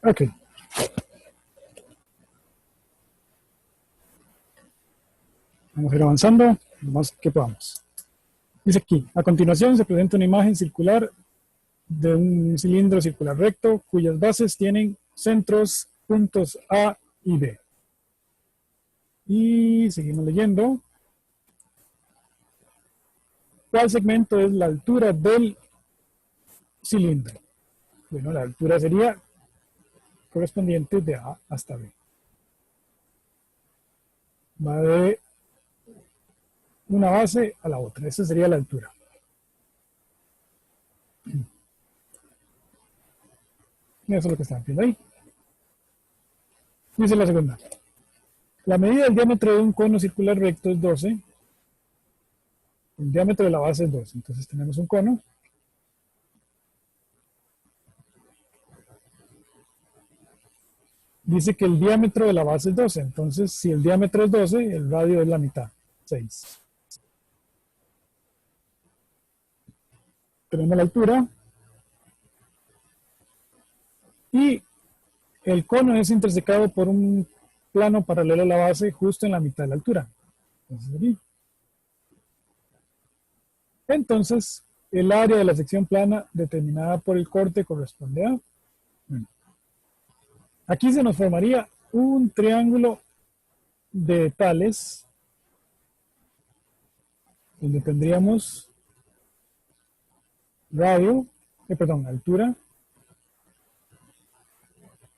Ok, vamos a ir avanzando lo más que podamos. Dice aquí, a continuación se presenta una imagen circular de un cilindro circular recto cuyas bases tienen centros puntos A y B. Y seguimos leyendo. ¿Cuál segmento es la altura del cilindro? Bueno, la altura sería correspondiente de A hasta B. Va de una base a la otra. Esa sería la altura. Eso es lo que están viendo ahí. Dice la segunda. La medida del diámetro de un cono circular recto es 12. El diámetro de la base es 12. Entonces tenemos un cono. Dice que el diámetro de la base es 12. Entonces, si el diámetro es 12, el radio es la mitad, 6. Tenemos la altura. Y el cono es intersecado por un plano paralelo a la base justo en la mitad de la altura. Entonces, el área de la sección plana determinada por el corte corresponde a... Bueno, aquí se nos formaría un triángulo de tales, donde tendríamos radio, altura,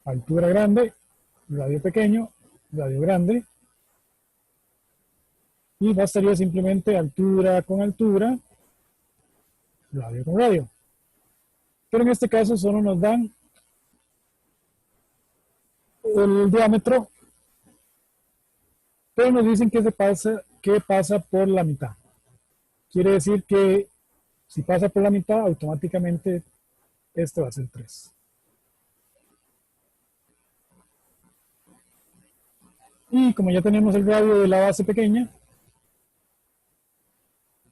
altura grande, radio pequeño, radio grande, y bastaría simplemente altura con altura, radio con radio. Pero en este caso solo nos dan el diámetro, pero nos dicen que pasa por la mitad. Quiere decir que si pasa por la mitad, automáticamente este va a ser 3. Y como ya tenemos el radio de la base pequeña,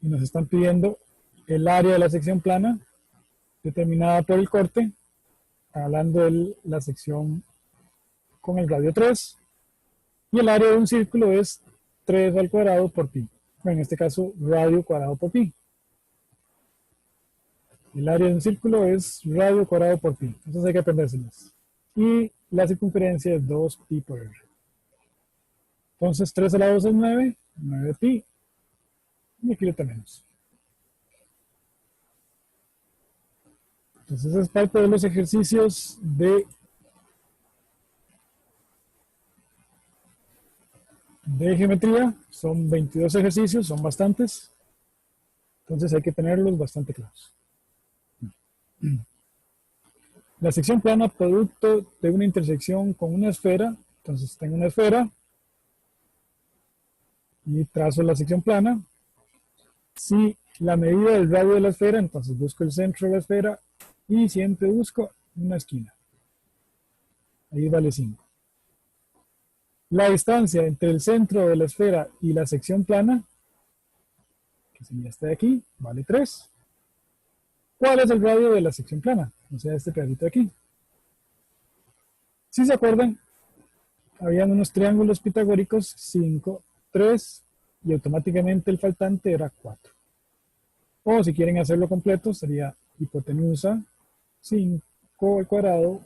y nos están pidiendo el área de la sección plana determinada por el corte, hablando de la sección con el radio 3, y el área de un círculo es 3 al cuadrado por pi. Bueno, en este caso, radio cuadrado por pi. El área de un círculo es radio cuadrado por pi. Entonces hay que aprendérselas. Y la circunferencia es 2 pi por r. Entonces 3 a la 2 es 9, 9 pi. Y aquí lo tenemos. Entonces es parte de los ejercicios de geometría. Son 22 ejercicios, son bastantes. Entonces hay que tenerlos bastante claros. La sección plana producto de una intersección con una esfera. Entonces tengo una esfera y trazo la sección plana. Si la medida del radio de la esfera, entonces busco el centro de la esfera y siempre busco una esquina. Ahí vale 5. La distancia entre el centro de la esfera y la sección plana, que sería esta de aquí, vale 3. ¿Cuál es el radio de la sección plana? O sea, este pedacito de aquí. Si se acuerdan, habían unos triángulos pitagóricos 5, 3 y automáticamente el faltante era 4. O si quieren hacerlo completo, sería hipotenusa 5 al cuadrado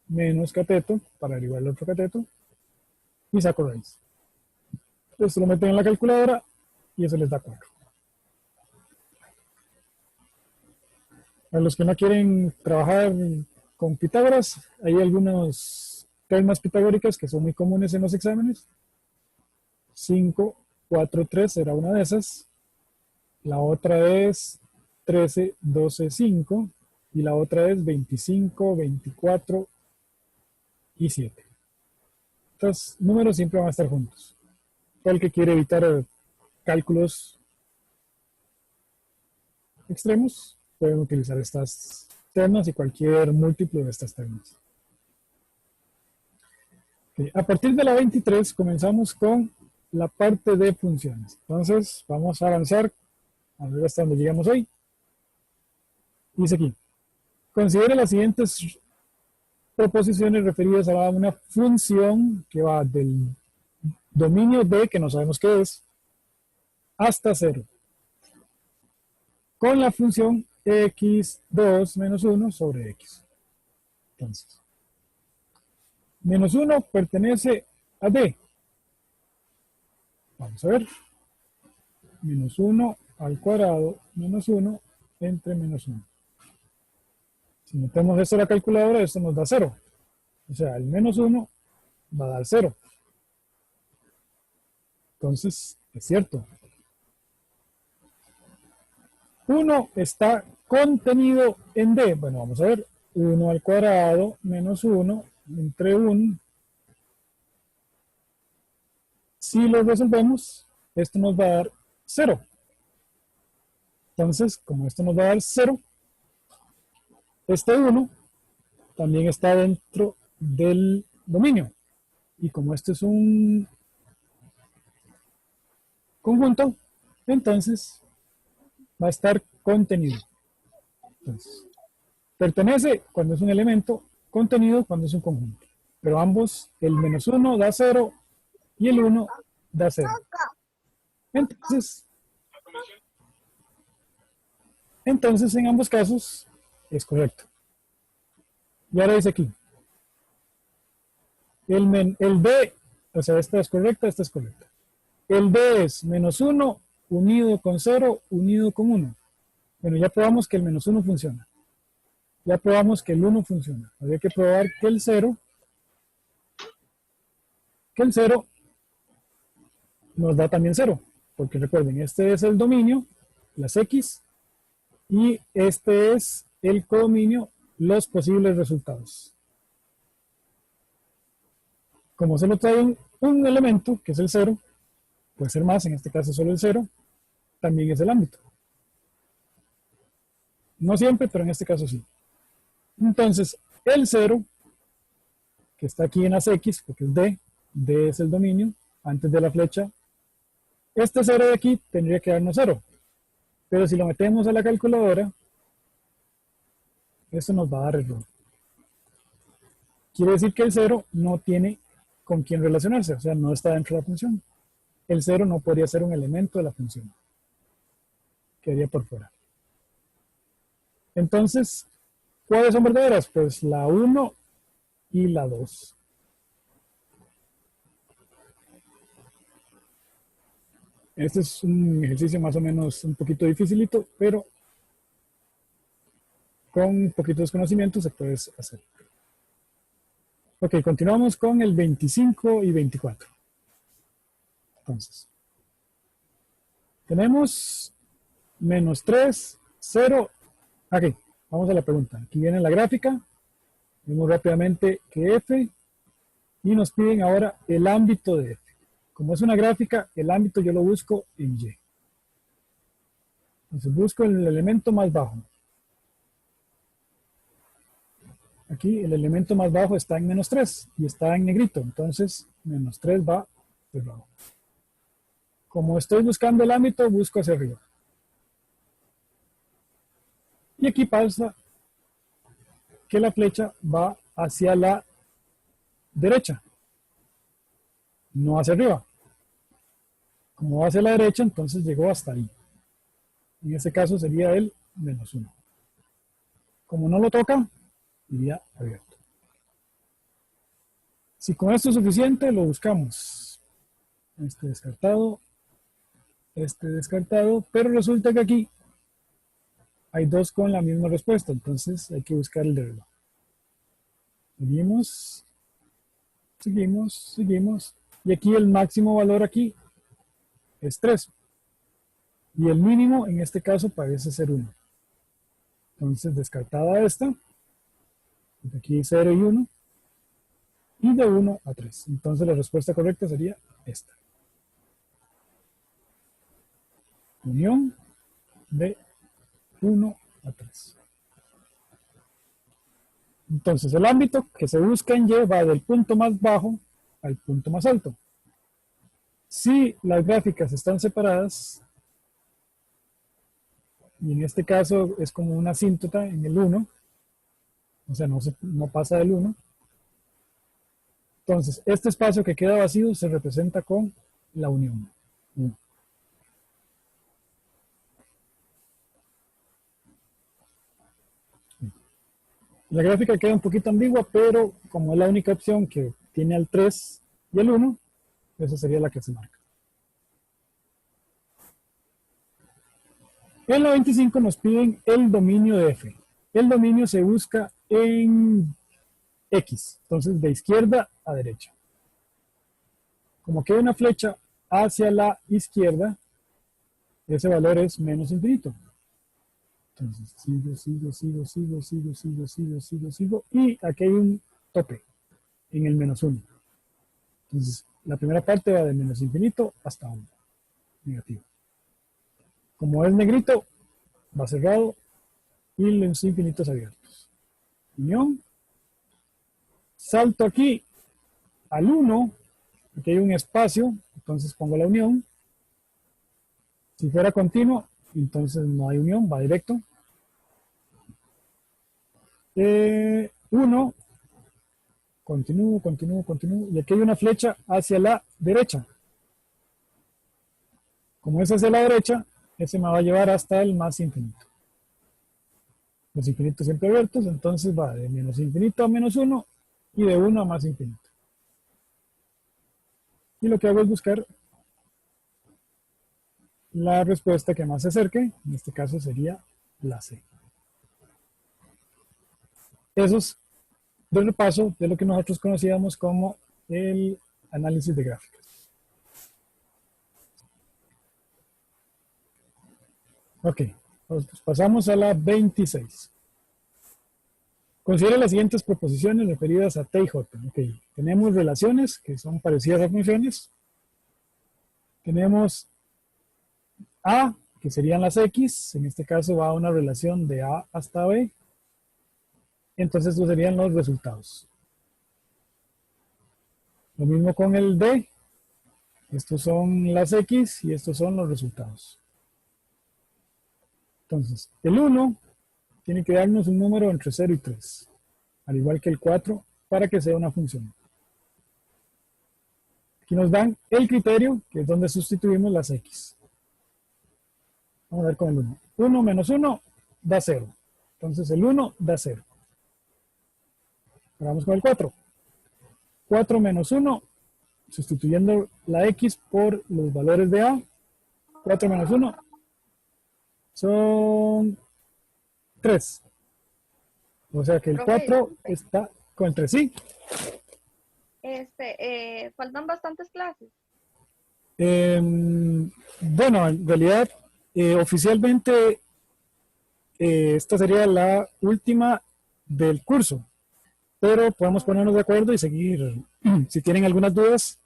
menos cateto, para derivar el otro cateto, y saco raíz. Entonces lo meten en la calculadora y eso les da 4. A los que no quieren trabajar con Pitágoras, hay algunos teormas pitagóricas que son muy comunes en los exámenes. 5, 4, 3 será una de esas. La otra es 13, 12, 5. Y la otra es 25, 24 y 7. Estos números siempre van a estar juntos. Todo el que quiere evitar cálculos extremos, pueden utilizar estas ternas y cualquier múltiplo de estas ternas. Okay. A partir de la 23 comenzamos con la parte de funciones. Entonces vamos a avanzar a ver hasta donde llegamos hoy. Dice aquí, considere las siguientes proposiciones referidas a una función que va del dominio D, que no sabemos qué es, hasta 0, con la función x2 menos 1 sobre x. Entonces, menos 1 pertenece a D. Vamos a ver. Menos 1 al cuadrado menos 1 entre menos 1. Si metemos esto a la calculadora, esto nos da 0. O sea, el menos 1 va a dar 0. Entonces, es cierto. 1 está contenido en D. Bueno, vamos a ver. 1 al cuadrado menos 1 entre 1. Si lo resolvemos, esto nos va a dar 0. Entonces, como esto nos va a dar 0, este 1 también está dentro del dominio. Y como este es un conjunto, entonces va a estar contenido. Entonces, pertenece cuando es un elemento, contenido cuando es un conjunto. Pero ambos, el menos 1 da 0 y el 1 da 0. Entonces en ambos casos es correcto. Y ahora dice aquí, el B, o sea, esta es correcta, esta es correcta. El B es menos 1 unido con 0 unido con 1. Bueno, ya probamos que el menos 1 funciona. Ya probamos que el 1 funciona. Habría que probar que el 0 nos da también 0. Porque recuerden, este es el dominio, las X, y este es el codominio, los posibles resultados. Como solo trae un elemento, que es el 0, puede ser más, en este caso solo el 0, también es el ámbito. No siempre, pero en este caso sí. Entonces, el 0, que está aquí en las X, porque es D es el dominio, antes de la flecha, este 0 de aquí tendría que darnos 0. Pero si lo metemos a la calculadora, esto nos va a dar error. Quiere decir que el 0 no tiene con quién relacionarse, o sea, no está dentro de la función. El 0 no podría ser un elemento de la función. Quedaría por fuera. Entonces, ¿cuáles son verdaderas? Pues la 1 y la 2. Este es un ejercicio más o menos un poquito dificilito, pero con poquitos conocimientos se puede hacer. Ok, continuamos con el 25 y 24. Entonces, tenemos menos 3, 0. Aquí, vamos a la pregunta. Aquí viene la gráfica. Vemos rápidamente que F, y nos piden ahora el ámbito de F. Como es una gráfica, el ámbito yo lo busco en Y. Entonces busco el elemento más bajo. Aquí el elemento más bajo está en menos 3 y está en negrito. Entonces menos 3 va hacia abajo. Como estoy buscando el ámbito, busco hacia arriba. Y aquí pasa que la flecha va hacia la derecha, no hacia arriba. Como va hacia la derecha, entonces llegó hasta ahí. En este caso sería el menos 1. Como no lo toca, iría abierto. Si con esto es suficiente, lo buscamos. Este descartado, pero resulta que aquí hay dos con la misma respuesta, entonces hay que buscar el de reloj. Seguimos, y aquí el máximo valor aquí es 3. Y el mínimo en este caso parece ser 1. Entonces descartada esta, aquí 0 y 1, y de 1 a 3. Entonces la respuesta correcta sería esta. Unión de 1 a 3. Entonces el ámbito que se busca en Y va del punto más bajo al punto más alto. Si las gráficas están separadas, y en este caso es como una asíntota en el 1, o sea, no pasa del 1, Entonces, este espacio que queda vacío se representa con la unión. La gráfica queda un poquito ambigua, pero como es la única opción que tiene al 3 y el 1, esa sería la que se marca. En la 25 nos piden el dominio de F. El dominio se busca en X, entonces de izquierda a derecha. Como queda una flecha hacia la izquierda, ese valor es menos infinito. Entonces sigo, y aquí hay un tope en el menos 1. Entonces, la primera parte va de menos infinito hasta 1, negativo. Como es negrito, va cerrado y los infinitos abiertos. Unión. Salto aquí al 1, aquí hay un espacio, entonces pongo la unión. Si fuera continuo, entonces no hay unión, va directo. 1, continúo, y aquí hay una flecha hacia la derecha. Como es hacia la derecha, ese me va a llevar hasta el más infinito. Los infinitos siempre abiertos, entonces va de menos infinito a menos 1 y de 1 a más infinito. Y lo que hago es buscar la respuesta que más se acerque, en este caso sería la C. Eso es de repaso de lo que nosotros conocíamos como el análisis de gráficas. Ok, pues pasamos a la 26. Considera las siguientes proposiciones referidas a T y J. Okay. Tenemos relaciones que son parecidas a funciones. Tenemos A, que serían las X. En este caso va a una relación de A hasta B. Entonces estos serían los resultados. Lo mismo con el D. Estos son las X y estos son los resultados. Entonces, el 1 tiene que darnos un número entre 0 y 3, al igual que el 4, para que sea una función. Aquí nos dan el criterio, que es donde sustituimos las X. Vamos a ver con el 1. 1 menos 1 da 0. Entonces el 1 da 0. Ahora vamos con el 4. 4 menos 1, sustituyendo la X por los valores de A. 4 menos 1 son 3. O sea que el 4 está con el 3, ¿sí? Faltan bastantes clases. Bueno, en realidad, oficialmente, esta sería la última del curso, pero podemos ponernos de acuerdo y seguir. Si tienen algunas dudas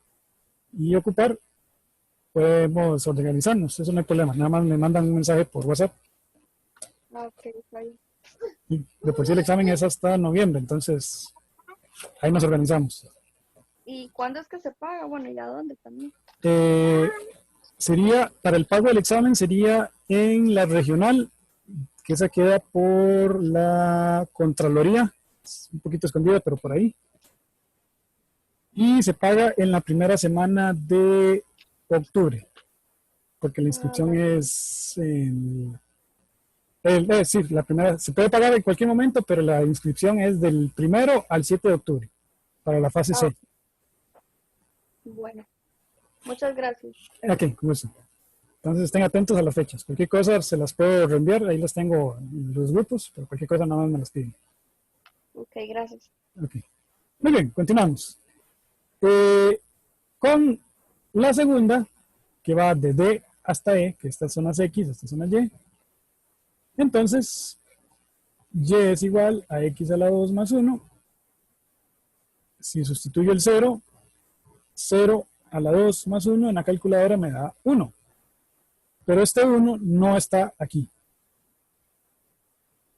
y ocupar, podemos organizarnos, eso no hay problema. Nada más me mandan un mensaje por WhatsApp. Ok, está bien. Y de por sí el examen es hasta noviembre, entonces ahí nos organizamos. ¿Y cuándo es que se paga? Bueno, ¿y a dónde también? Sería, para el pago del examen, sería en la regional, que esa queda por la Contraloría, es un poquito escondida, pero por ahí. Y se paga en la primera semana de octubre, porque la inscripción es sí, la primera, se puede pagar en cualquier momento, pero la inscripción es del 1 al 7 de octubre, para la fase C. Bueno, muchas gracias. Ok, con gusto. Entonces estén atentos a las fechas. Cualquier cosa se las puedo reenviar, ahí las tengo en los grupos, pero cualquier cosa nada más me las piden. Ok, gracias. Ok. Muy bien, continuamos. Con la segunda, que va de D hasta E, que estas son las X, estas son las Y. Entonces, Y es igual a X a la 2 más 1. Si sustituyo el 0, 0 a la 2 más 1 en la calculadora me da 1. Pero este 1 no está aquí.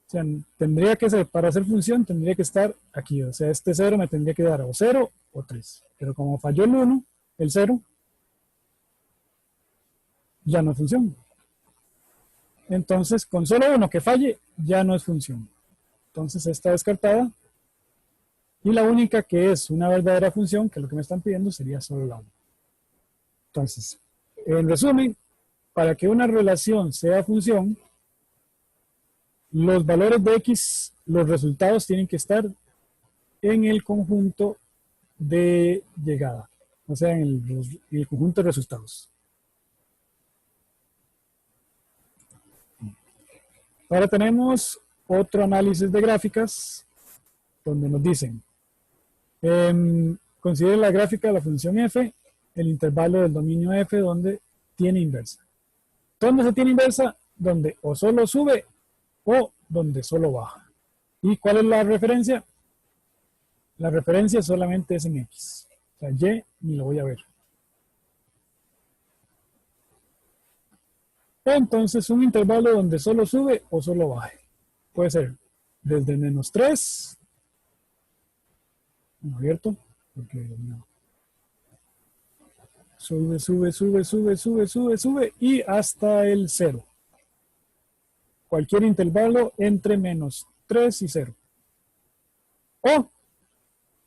O sea, tendría que ser, para hacer función, tendría que estar aquí. O sea, este 0 me tendría que dar o 0 o 3. Pero como falló el 1, el 0, ya no es función. Entonces, con solo uno que falle, ya no es función. Entonces, está descartada. Y la única que es una verdadera función, que es lo que me están pidiendo, sería solo la 1. Entonces, en resumen, para que una relación sea función, los valores de x, los resultados tienen que estar en el conjunto de llegada, o sea, en el conjunto de resultados. Ahora tenemos otro análisis de gráficas, donde nos dicen, considere la gráfica de la función f, el intervalo del dominio f donde tiene inversa. ¿Dónde se tiene inversa? Donde o solo sube o donde solo baja. ¿Y cuál es la referencia? La referencia solamente es en x. O sea, y ni lo voy a ver. Entonces, un intervalo donde solo sube o solo baje. Puede ser desde menos 3, ¿no es cierto? Porque no. Sube, sube, sube, sube, sube, sube, sube y hasta el 0. Cualquier intervalo entre menos 3 y 0. O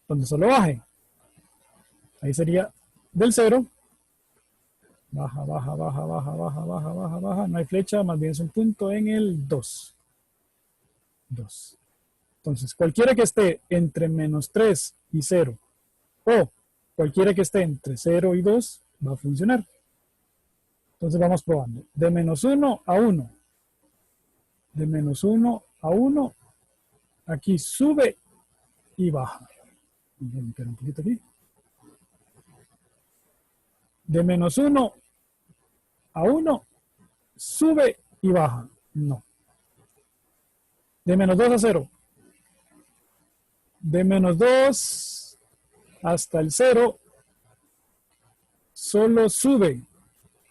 donde solo baje. Ahí sería del 0. Baja, baja, baja, baja, baja, baja, baja, baja. No hay flecha, más bien es un punto en el 2. 2. Entonces, cualquiera que esté entre menos 3 y 0 o cualquiera que esté entre 0 y 2 va a funcionar. Entonces vamos probando. De menos 1 a 1. De menos 1 a 1. Aquí sube y baja. Voy a limpiar un poquito aquí. De menos 1 a 1 sube y baja. No. De menos 2 a 0. De menos 2 hasta el 0 solo sube.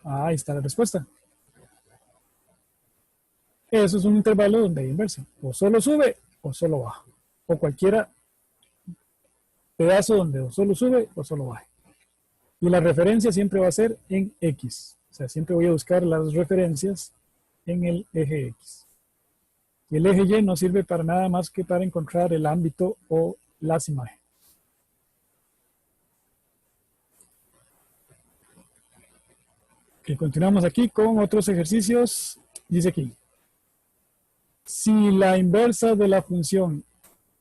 Ahí está la respuesta. Eso es un intervalo donde hay inversa. O solo sube o solo baja. O cualquiera pedazo donde o solo sube o solo baje. Y la referencia siempre va a ser en X. O sea, siempre voy a buscar las referencias en el eje X. Y el eje Y no sirve para nada más que para encontrar el ámbito o las imágenes. Ok, continuamos aquí con otros ejercicios. Dice aquí, si la inversa de la función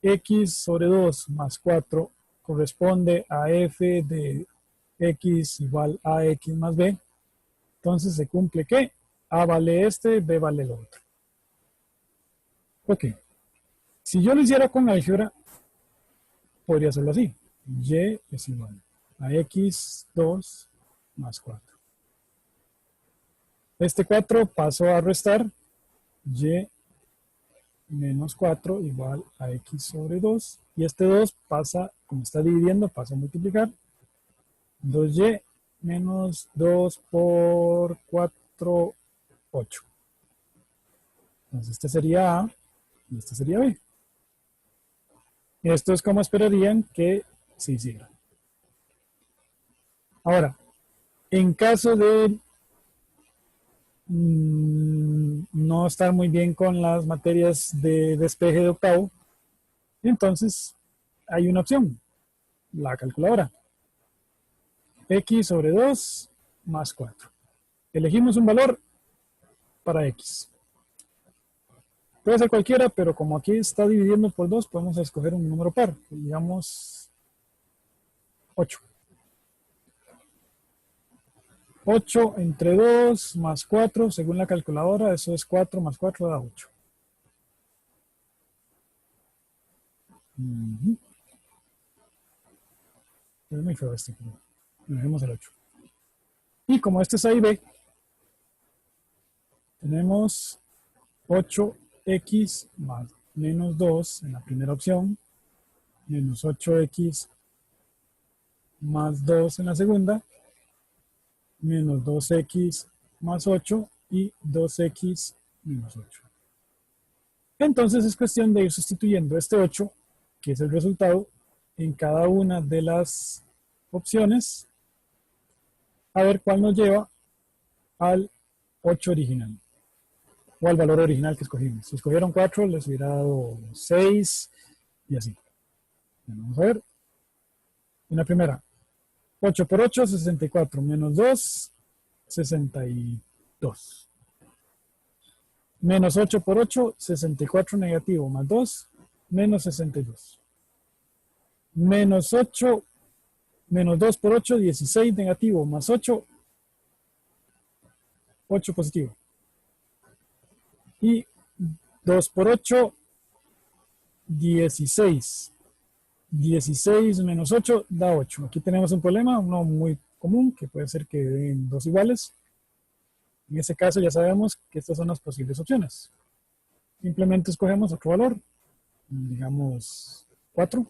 x sobre 2 más 4 corresponde a f de x igual a x más b, entonces se cumple que a vale este, b vale el otro. Ok, si yo lo hiciera con álgebra, podría hacerlo así. Y es igual a x2 más 4. Este 4 paso a restar, y menos 4 igual a x sobre 2. Y este 2 pasa, como está dividiendo, pasa a multiplicar. 2y menos 2 por 4, 8. Entonces este sería A y este sería B. Esto es como esperarían que se hiciera. Ahora, en caso de no estar muy bien con las materias de despeje de octavo, entonces hay una opción, la calculadora. X sobre 2 más 4. Elegimos un valor para X. Puede ser cualquiera, pero como aquí está dividiendo por 2, podemos escoger un número par, digamos 8. 8 entre 2 más 4, según la calculadora, eso es 4 más 4 da 8. Es muy feo este, pero dejemos el 8. Y como este es A y B, tenemos 8x más menos 2 en la primera opción, menos 8x más 2 en la segunda, menos 2x más 8 y 2x menos 8. Entonces es cuestión de ir sustituyendo este 8, que es el resultado, en cada una de las opciones, a ver cuál nos lleva al 8 original, o al valor original que escogimos. Si escogieron 4, les hubiera dado 6 y así. Bueno, vamos a ver. En la primera, 8 por 8, 64, menos 2, 62. Menos 8 por 8, 64 negativo, más 2, menos 62. Menos 8, menos 2 por 8, 16 negativo, más 8, 8 positivo. Y 2 por 8, 16. 16 menos 8 da 8. Aquí tenemos un problema, uno muy común, que puede ser que den dos iguales. En ese caso ya sabemos que estas son las posibles opciones. Simplemente escogemos otro valor, digamos 4.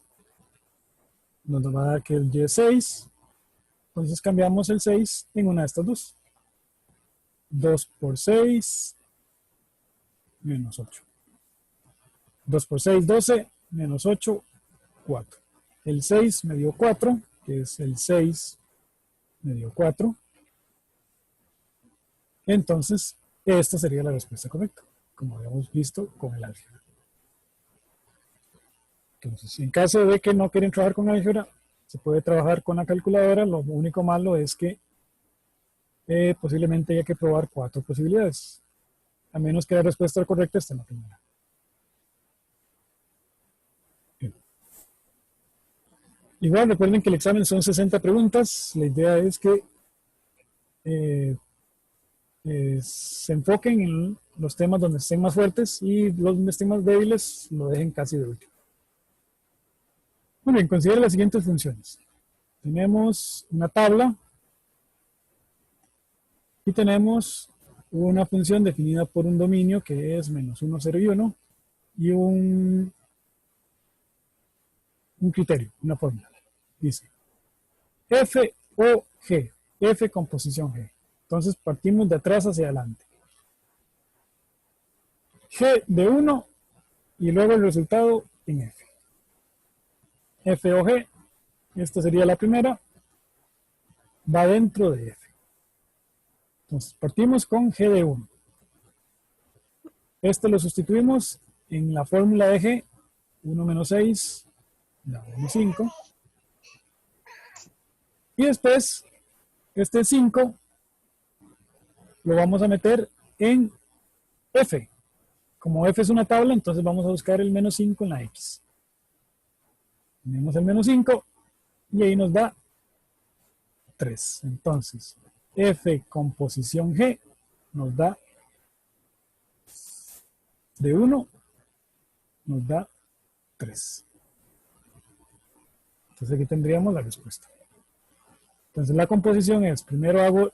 Nos va a dar que el y es 6. Entonces cambiamos el 6 en una de estas dos. 2 por 6 menos 8. 2 por 6, 12, menos 8, 4. El 6 me dio 4, que es el 6 me dio 4. Entonces, esta sería la respuesta correcta, como habíamos visto con el álgebra. Entonces, en caso de que no quieren trabajar con álgebra, se puede trabajar con la calculadora. Lo único malo es que posiblemente haya que probar 4 posibilidades, a menos que la respuesta correcta esté en la primera. Bien. Igual recuerden que el examen son 60 preguntas. La idea es que se enfoquen en los temas donde estén más fuertes y los donde estén más débiles lo dejen casi de último. Muy bien, considere las siguientes funciones. Tenemos una tabla y tenemos una función definida por un dominio que es menos 1, 0 y 1 y un criterio, una fórmula. Dice f o g, f con posición g. Entonces partimos de atrás hacia adelante. G de 1 y luego el resultado en f. F o g, esta sería la primera, va dentro de f. Entonces partimos con g de 1. Este lo sustituimos en la fórmula de g, 1 menos 6, da 1, 5. Y después, este 5 lo vamos a meter en f. Como f es una tabla, entonces vamos a buscar el menos 5 en la x. Tenemos el menos 5 y ahí nos da 3. Entonces, f con posición g nos da de 1, nos da 3. Entonces aquí tendríamos la respuesta. Entonces la composición es, primero hago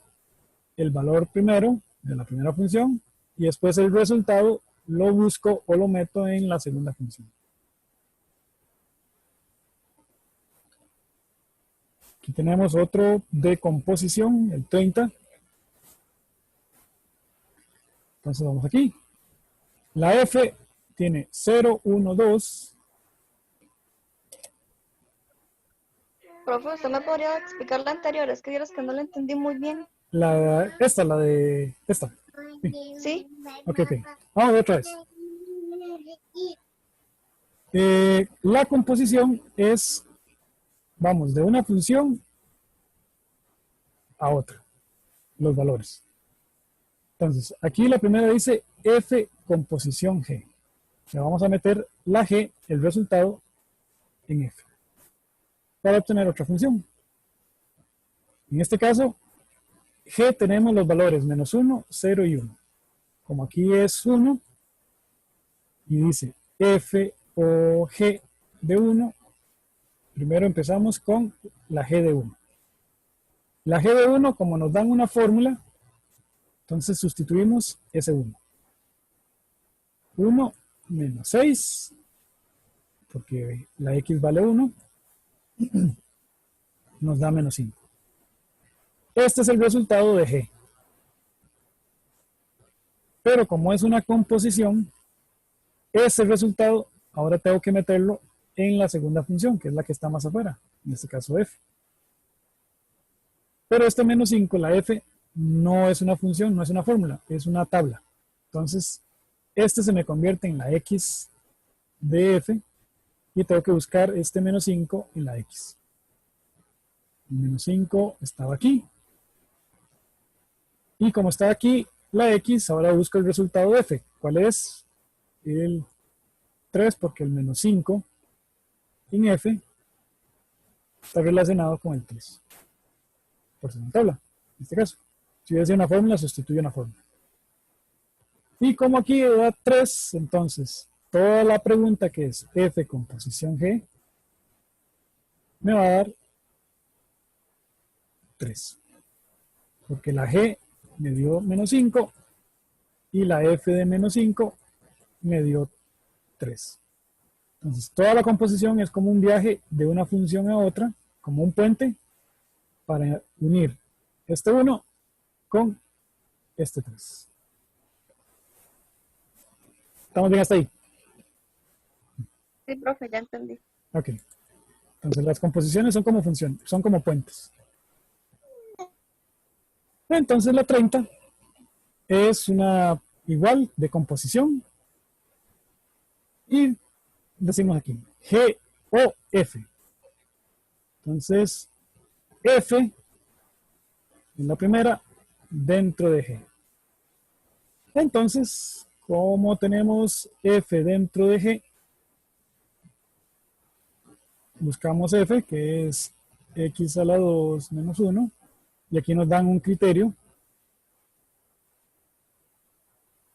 el valor primero de la primera función y después el resultado lo busco o lo meto en la segunda función. Aquí tenemos otro de composición, el 30. Entonces vamos aquí. La f tiene 0, 1, 2. Profe, ¿usted me podría explicar la anterior? Es que vieras que no la entendí muy bien. Esta. Sí. ¿Sí? Ok. Vamos a ver otra vez. La composición es, vamos, de una función a otra, los valores. Entonces, aquí la primera dice f con posición g. Le vamos a meter la g, el resultado, en f, para obtener otra función. En este caso, g tenemos los valores menos 1, 0 y 1. Como aquí es 1, y dice f o g de 1, primero empezamos con la g de 1. La g de 1, como nos dan una fórmula, entonces sustituimos ese 1. 1 menos 6, porque la x vale 1, nos da menos 5. Este es el resultado de g. Pero como es una composición, ese resultado ahora tengo que meterlo en la segunda función, que es la que está más afuera, en este caso f. Pero este menos 5, la f, no es una función, no es una fórmula, es una tabla. Entonces, este se me convierte en la x de f y tengo que buscar este menos 5 en la X. El menos 5 estaba aquí. Y como está aquí la X, ahora busco el resultado de F. ¿Cuál es? El 3, porque el menos 5 en F está relacionado con el 3. Por ser una tabla, en este caso. Si hubiese una fórmula, sustituyo una fórmula. Y como aquí da 3, entonces toda la pregunta que es F con posición G me va a dar 3. Porque la G me dio menos 5 y la F de menos 5 me dio 3. Entonces toda la composición es como un viaje de una función a otra, como un puente, para unir este 1 con este 3. ¿Estamos bien hasta ahí? Sí, profe, ya entendí. Ok. Entonces las composiciones son como funciones, son como puentes. Entonces la 30 es una igual de composición. Y decimos aquí, G o F. Entonces, F en la primera dentro de G. Entonces, como tenemos F dentro de G, buscamos F, que es X a la 2 menos 1, y aquí nos dan un criterio.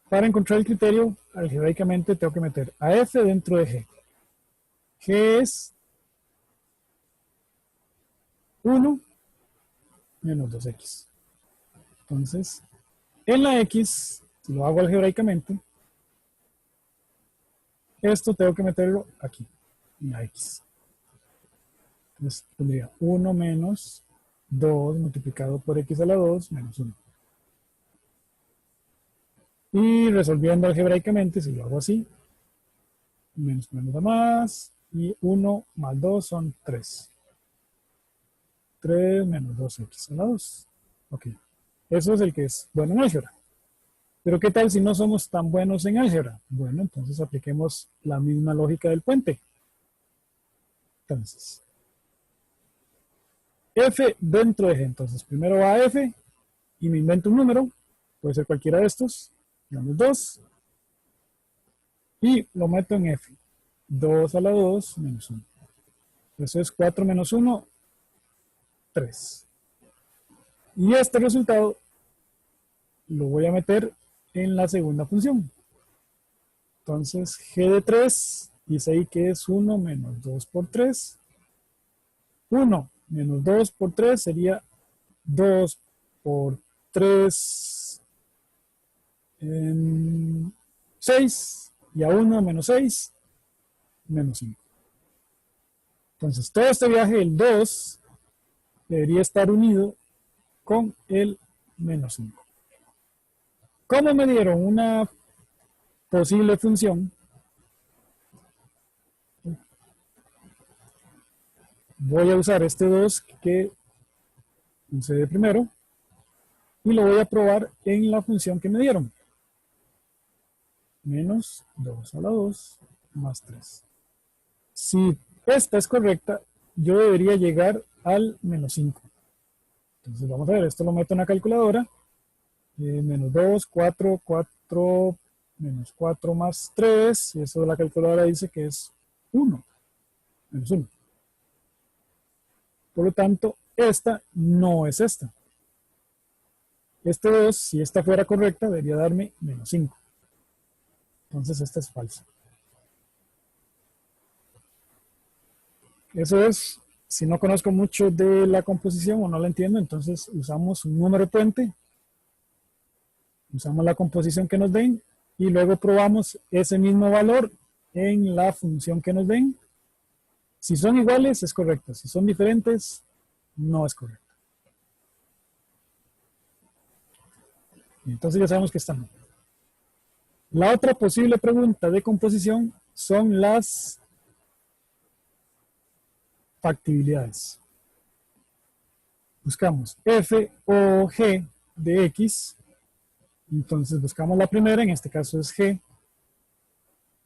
Para encontrar el criterio, algebraicamente tengo que meter a F dentro de G. G es 1 menos 2X. Entonces, en la X, si lo hago algebraicamente, esto tengo que meterlo aquí, en la X. Entonces tendría 1 menos 2 multiplicado por X a la 2 menos 1. Y resolviendo algebraicamente, si lo hago así, menos da más, y 1 más 2 son 3. 3 menos 2X a la 2. Ok, eso es el que es bueno en álgebra. Pero ¿qué tal si no somos tan buenos en álgebra? Bueno, entonces apliquemos la misma lógica del puente. Entonces, F dentro de G. Entonces, primero va a F y me invento un número. Puede ser cualquiera de estos. Digamos 2. Y lo meto en F. 2 a la 2 menos 1. Eso es 4 menos 1, 3. Y este resultado lo voy a meter en la segunda función. Entonces, G de 3, dice ahí que es 1 menos 2 por 3. 1 menos 2 por 3 sería 2 por 3 en 6. Y a 1 menos 6, menos 5. Entonces, todo este viaje, el 2, debería estar unido con el menos 5. ¿Cómo me dieron una posible función? Voy a usar este 2 que usé de primero y lo voy a probar en la función que me dieron. Menos 2 a la 2 más 3. Si esta es correcta, yo debería llegar al menos 5. Entonces vamos a ver, esto lo meto en la calculadora. Menos 2, 4, 4, menos 4 más 3. Y eso de la calculadora dice que es 1. Menos 1. Por lo tanto, esta no es esta. Este 2, si esta fuera correcta, debería darme menos 5. Entonces esta es falsa. Eso es, si no conozco mucho de la composición o no la entiendo, entonces usamos un número puente, usamos la composición que nos den y luego probamos ese mismo valor en la función que nos den. Si son iguales, es correcto. Si son diferentes, no es correcto. Entonces ya sabemos que están. La otra posible pregunta de composición son las factibilidades. Buscamos f o g de x. Entonces buscamos la primera, en este caso es g.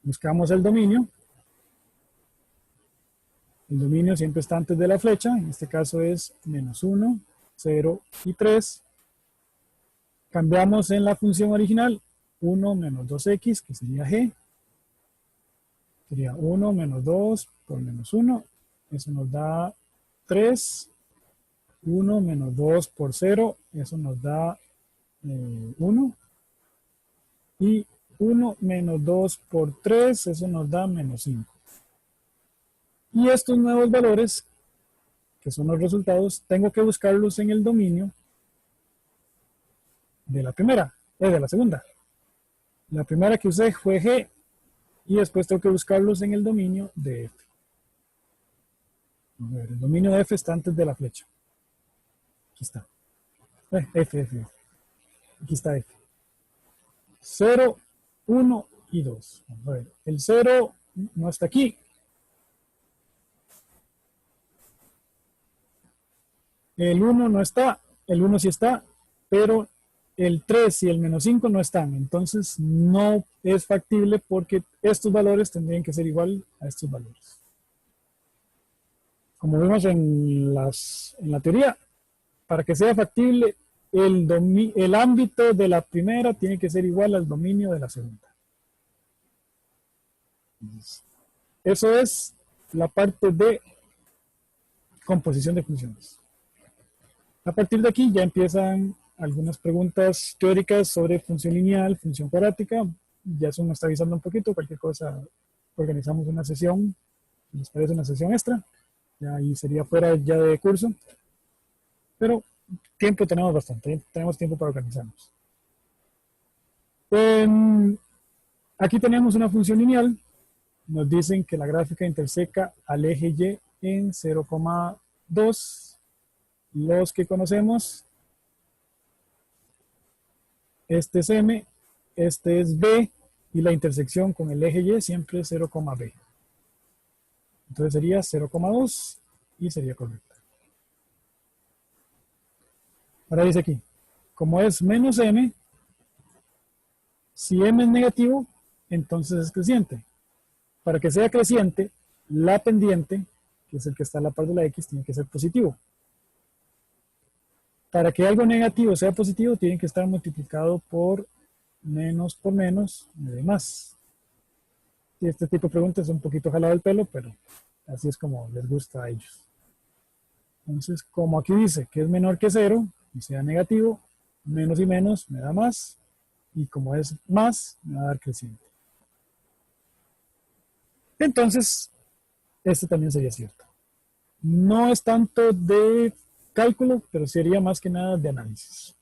Buscamos el dominio. El dominio siempre está antes de la flecha, en este caso es menos 1, 0 y 3. Cambiamos en la función original 1 menos 2x, que sería g. Sería 1 menos 2 por menos 1. Eso nos da 3. 1 menos 2 por 0. Eso nos da 1. Y 1 menos 2 por 3. Eso nos da menos 5. Y estos nuevos valores, que son los resultados, tengo que buscarlos en el dominio de la primera, de la segunda. La primera que usé fue g, y después tengo que buscarlos en el dominio de f. A ver, el dominio de f está antes de la flecha. Aquí está. F. Aquí está f. 0, 1 y 2. Vamos a ver, el 0 no está aquí. El 1 no está, el 1 sí está, pero el 3 y el menos 5 no están. Entonces no es factible porque estos valores tendrían que ser igual a estos valores. Como vimos en la teoría, para que sea factible, el ámbito de la primera tiene que ser igual al dominio de la segunda. Eso es la parte de composición de funciones. A partir de aquí ya empiezan algunas preguntas teóricas sobre función lineal, función cuadrática. Ya eso me está avisando un poquito, cualquier cosa organizamos una sesión, nos parece una sesión extra, ya ahí sería fuera ya de curso, pero tiempo tenemos bastante, tenemos tiempo para organizarnos. Aquí tenemos una función lineal, nos dicen que la gráfica interseca al eje Y en 0,2. Los que conocemos, este es M, este es B, y la intersección con el eje Y siempre es 0,B. Entonces sería 0,2 y sería correcta. Ahora dice aquí, como es menos M, si M es negativo, entonces es creciente. Para que sea creciente, la pendiente, que es el que está a la par de la X, tiene que ser positivo. Para que algo negativo sea positivo, tiene que estar multiplicado por menos, me da más. Y este tipo de preguntas es un poquito jalado el pelo, pero así es como les gusta a ellos. Entonces, como aquí dice que es menor que 0, y sea negativo, menos y menos me da más, y como es más, me va a dar creciente. Entonces, este también sería cierto. No es tanto de cálculo, pero sería más que nada de análisis.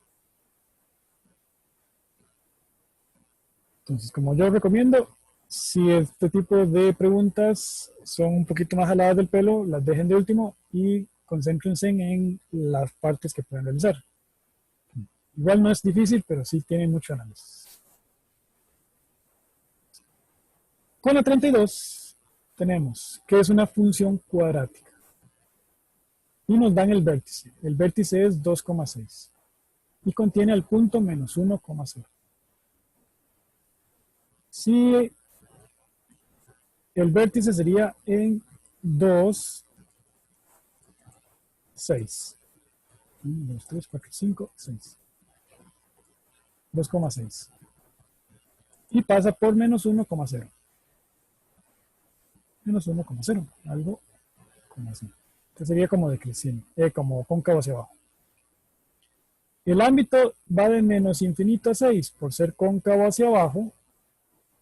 Entonces, como yo recomiendo, si este tipo de preguntas son un poquito más jaladas del pelo, las dejen de último y concéntrense en las partes que pueden realizar. Igual no es difícil, pero sí tiene mucho análisis. Con la 32 tenemos que es una función cuadrática. Y nos dan el vértice. El vértice es 2,6. Y contiene al punto menos 1,0. Si el vértice sería en 2, 6. 1, 2, 3, 4, 5, 6. 2,6. Y pasa por menos 1,0. Menos 1,0. Algo como así. Entonces sería como decreciendo, como cóncavo hacia abajo. El ámbito va de menos infinito a 6. Por ser cóncavo hacia abajo,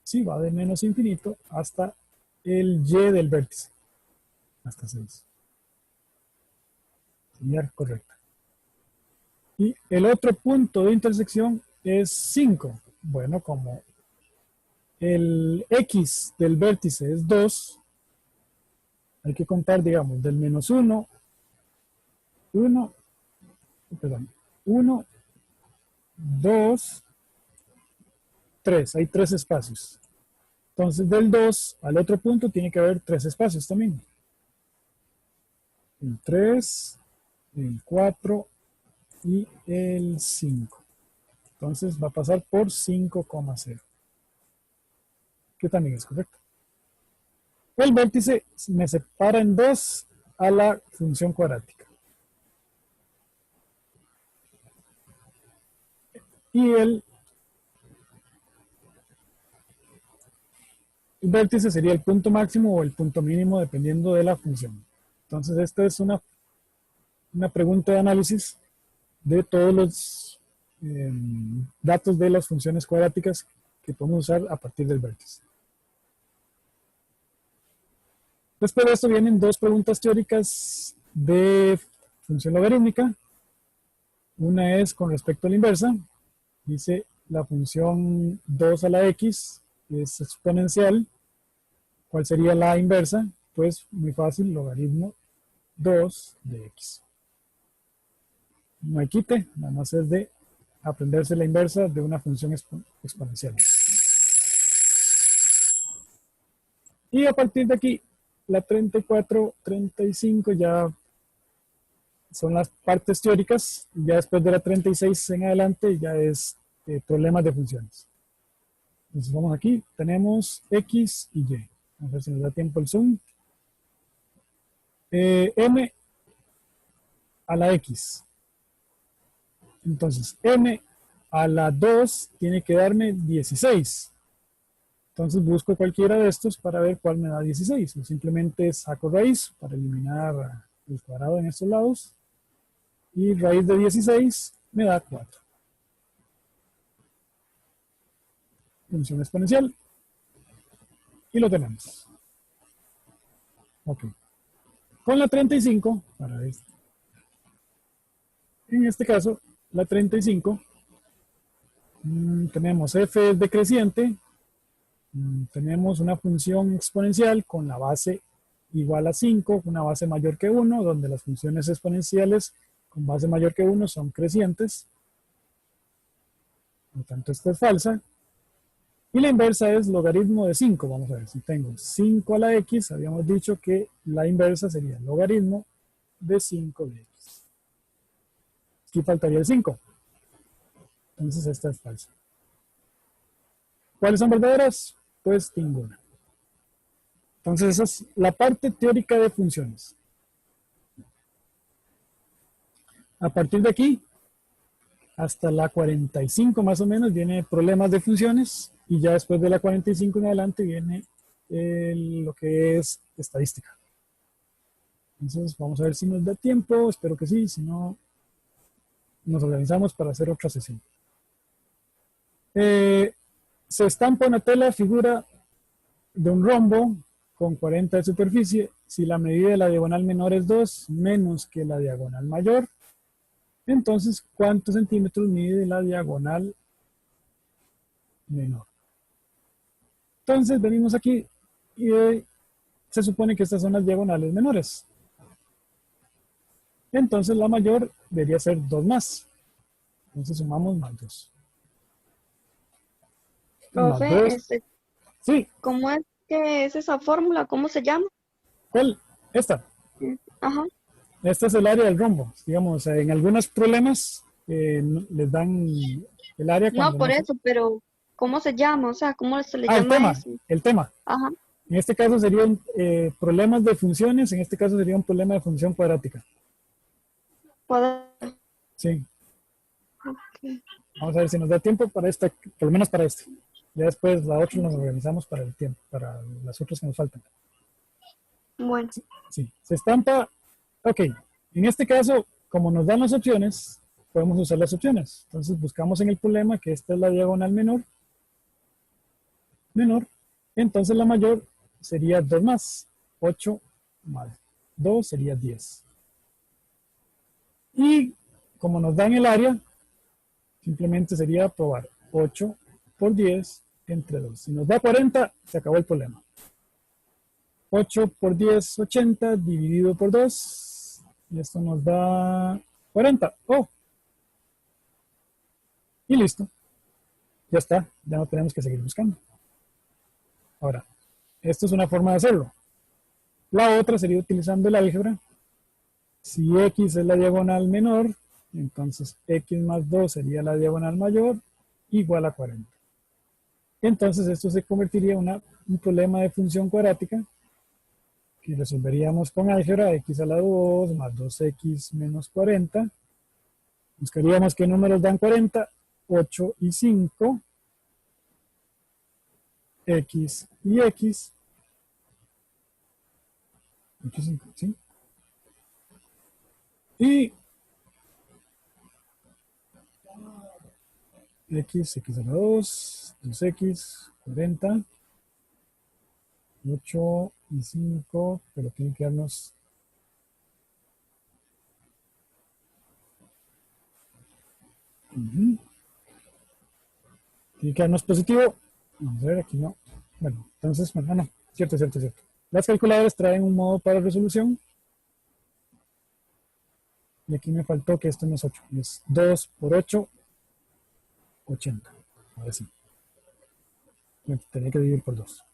sí, va de menos infinito hasta el Y del vértice. Hasta 6. Sería correcta. Y el otro punto de intersección es 5. Bueno, como el X del vértice es 2, hay que contar, digamos, del menos 1, 1, 2, 3. Hay 3 espacios. Entonces, del 2 al otro punto tiene que haber 3 espacios también. El 3, el 4 y el 5. Entonces, va a pasar por 5,0. Que también es correcto. El vértice me separa en dos a la función cuadrática. Y el vértice sería el punto máximo o el punto mínimo dependiendo de la función. Entonces esta es una pregunta de análisis de todos los datos de las funciones cuadráticas que podemos usar a partir del vértice. Después de esto vienen dos preguntas teóricas de función logarítmica. Una es con respecto a la inversa. Dice la función 2 a la x es exponencial. ¿Cuál sería la inversa? Pues muy fácil, logaritmo 2 de x. No hay quite, nada más es de aprenderse la inversa de una función exponencial. Y a partir de aquí, la 34, 35 ya son las partes teóricas, y ya después de la 36 en adelante ya es problemas de funciones. Entonces vamos aquí, tenemos x y y. Vamos a ver si nos da tiempo el zoom. M a la x. Entonces, m a la 2 tiene que darme 16. Entonces busco cualquiera de estos para ver cuál me da 16. O simplemente saco raíz para eliminar el cuadrado en estos lados. Y raíz de 16 me da 4. Función exponencial. Y lo tenemos. Ok. Con la 35, para ver. En este caso, la 35, tenemos f es decreciente. Tenemos una función exponencial con la base igual a 5, una base mayor que 1, donde las funciones exponenciales con base mayor que 1 son crecientes. Por lo tanto, esta es falsa. Y la inversa es logaritmo de 5. Vamos a ver, si tengo 5 a la x, habíamos dicho que la inversa sería logaritmo de 5 de x. Aquí faltaría el 5. Entonces esta es falsa. ¿Cuáles son verdaderas? Pues ninguna. Entonces esa es la parte teórica de funciones. A partir de aquí, hasta la 45 más o menos, viene problemas de funciones, y ya después de la 45 en adelante viene lo que es estadística. Entonces vamos a ver si nos da tiempo, espero que sí, si no, nos organizamos para hacer otra sesión. Se estampa una tela figura de un rombo con 40 de superficie. Si la medida de la diagonal menor es 2 menos que la diagonal mayor, entonces ¿cuántos centímetros mide la diagonal menor? Entonces venimos aquí y se supone que estas son las diagonales menores. Entonces la mayor debería ser 2 más. Entonces sumamos más 2. Más Profe, 2. Sí, ¿cómo es que es esa fórmula? ¿Cómo se llama? ¿cuál? Esta. Ajá. Este es el área del rombo. Digamos, en algunos problemas les dan el área No, cuando por no se... eso, pero ¿cómo se llama? O sea, ¿cómo se le Ah, el llama tema. eso? El tema. Ajá. En este caso serían problemas de funciones. En este caso sería un problema de función cuadrática. Sí. Ok. Vamos a ver si nos da tiempo para esta, por lo menos para este. Ya después la otra nos organizamos para el tiempo, para las otras que nos faltan. Bueno, Sí, se estampa. Ok, en este caso, como nos dan las opciones, podemos usar las opciones. Entonces buscamos en el problema que esta es la diagonal menor. Entonces la mayor sería 2 más. 8 más 2 sería 10. Y como nos dan el área, simplemente sería probar 8 por 10 entre 2. Si nos da 40, se acabó el problema. 8 por 10, 80, dividido por 2. Y esto nos da 40. ¡Oh! Y listo. Ya está. Ya no tenemos que seguir buscando. Ahora, esto es una forma de hacerlo. La otra sería utilizando el álgebra. Si x es la diagonal menor, entonces x más 2 sería la diagonal mayor, igual a 40. Entonces esto se convertiría en un problema de función cuadrática Aquí resolveríamos con álgebra x a la 2 más 2x menos 40. Buscaríamos qué números dan 40, 8 y 5, x y x. 8 y 5, ¿sí? Y x a la 2, 2x, 40, 8 y 5, pero tiene que darnos... Tiene que darnos positivo. Vamos a ver, aquí no. Bueno, entonces, bueno, no, cierto. Las calculadoras traen un modo para resolución. Y aquí me faltó que esto no es 8, es 2 por 8, 80. Ahora sí. Me tenía que dividir por 2.